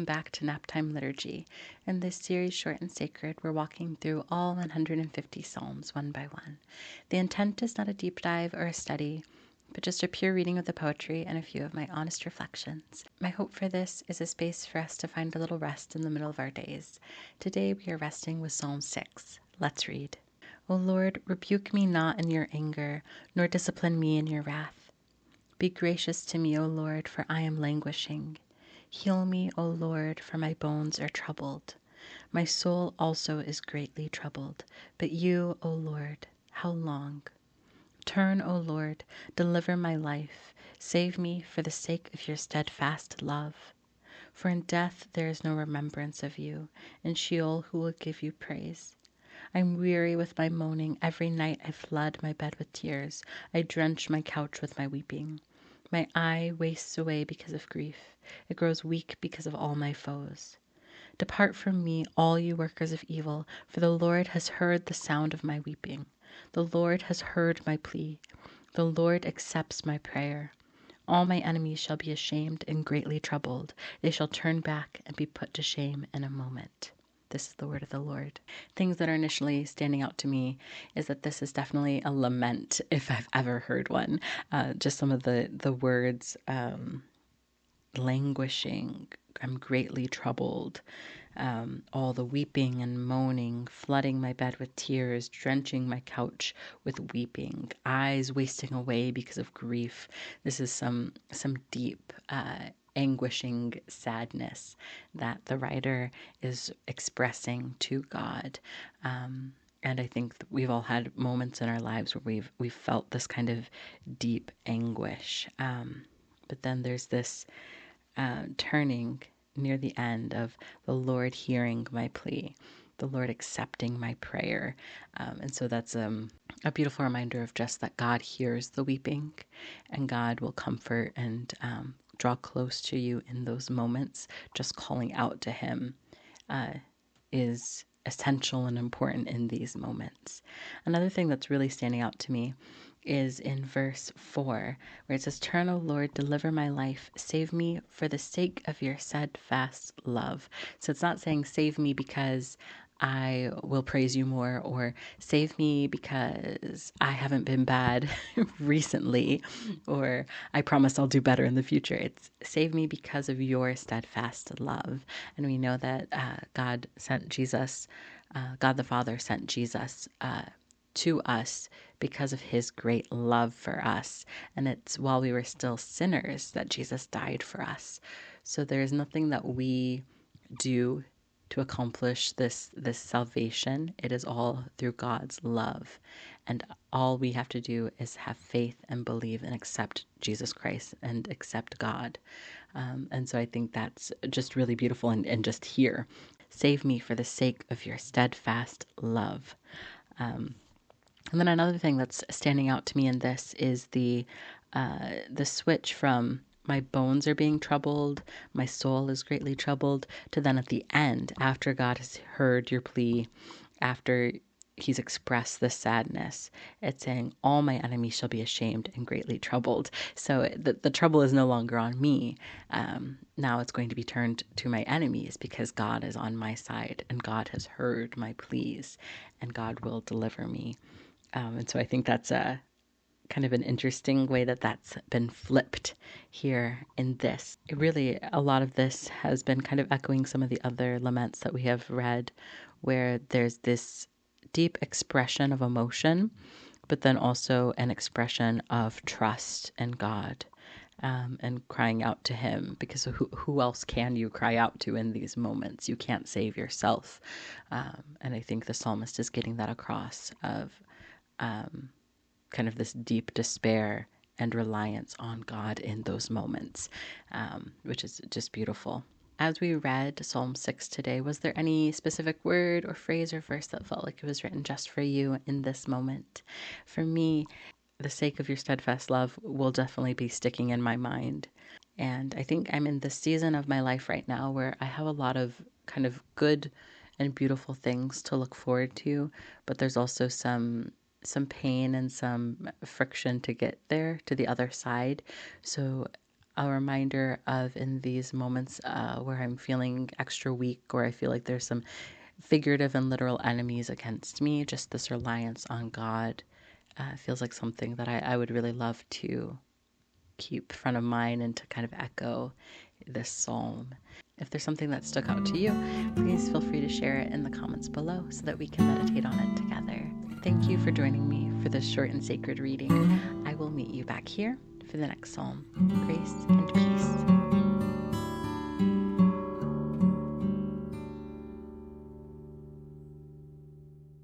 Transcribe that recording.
welcome back to Naptime Liturgy. In this series, Short and Sacred, we're walking through all 150 Psalms one by one. The intent is not a deep dive or a study, but just a pure reading of the poetry and a few of my honest reflections. My hope for this is a space for us to find a little rest in the middle of our days. Today we are resting with Psalm 6. Let's read. O Lord, rebuke me not in your anger, nor discipline me in your wrath. Be gracious to me, O Lord, for I am languishing. Heal me, O Lord, for my bones are troubled. My soul also is greatly troubled. But you, O Lord, how long? Turn, O Lord, deliver my life. Save me for the sake of your steadfast love. For in death there is no remembrance of you. In Sheol who will give you praise? I'm weary with my moaning. Every night I flood my bed with tears. I drench my couch with my weeping. My eye wastes away because of grief. It grows weak because of all my foes. Depart from me, all you workers of evil, for the Lord has heard the sound of my weeping. The Lord has heard my plea. The Lord accepts my prayer. All my enemies shall be ashamed and greatly troubled. They shall turn back and be put to shame in a moment. This is the word of the Lord. Things that are initially standing out to me is that this is definitely a lament, if I've ever heard one. Just some of the words, languishing, I'm greatly troubled, all the weeping and moaning, flooding my bed with tears, drenching my couch with weeping, eyes wasting away because of grief. This is some deep, anguishing sadness that the writer is expressing to God. And I think we've all had moments in our lives where we've felt this kind of deep anguish. But then there's this turning near the end of the Lord hearing my plea, the Lord accepting my prayer. And so that's a beautiful reminder of just that God hears the weeping and God will comfort and draw close to you in those moments. Just calling out to him is essential and important in these moments. Another thing that's really standing out to me is in verse 4, where it says, Turn, O Lord, deliver my life. Save me for the sake of your steadfast love. So it's not saying save me because I will praise you more, or save me because I haven't been bad recently, or I promise I'll do better in the future. It's save me because of your steadfast love. And we know that God sent Jesus, God the Father sent Jesus to us because of his great love for us. And it's while we were still sinners that Jesus died for us. So there is nothing that we do to accomplish this salvation. It is all through God's love. And all we have to do is have faith and believe and accept Jesus Christ and accept God. And so I think that's just really beautiful and just here. Save me for the sake of your steadfast love. And then another thing that's standing out to me in this is the switch from my bones are being troubled, my soul is greatly troubled, to then at the end, after God has heard your plea, after he's expressed this sadness, it's saying, all my enemies shall be ashamed and greatly troubled. So the trouble is no longer on me. Now it's going to be turned to my enemies because God is on my side and God has heard my pleas and God will deliver me. And so I think that's a kind of an interesting way that that's been flipped here in this. A lot of this has been kind of echoing some of the other laments that we have read, where there's this deep expression of emotion, but then also an expression of trust in God, and crying out to him, because who else can you cry out to in these moments? You can't save yourself. And I think the psalmist is getting that across of kind of this deep despair and reliance on God in those moments, which is just beautiful. As we read Psalm 6 today, was there any specific word or phrase or verse that felt like it was written just for you in this moment? For me, the sake of your steadfast love will definitely be sticking in my mind. And I think I'm in this season of my life right now where I have a lot of kind of good and beautiful things to look forward to, but there's also some pain and some friction to get there to the other side. So a reminder of, in these moments where I'm feeling extra weak, or I feel like there's some figurative and literal enemies against me, just this reliance on God feels like something that I would really love to keep front of mind and to kind of echo this psalm. If there's something that stuck out to you, please feel free to share it in the comments below so that we can meditate on it together. Thank you for joining me for this short and sacred reading. I will meet you back here for the next psalm. Grace and peace.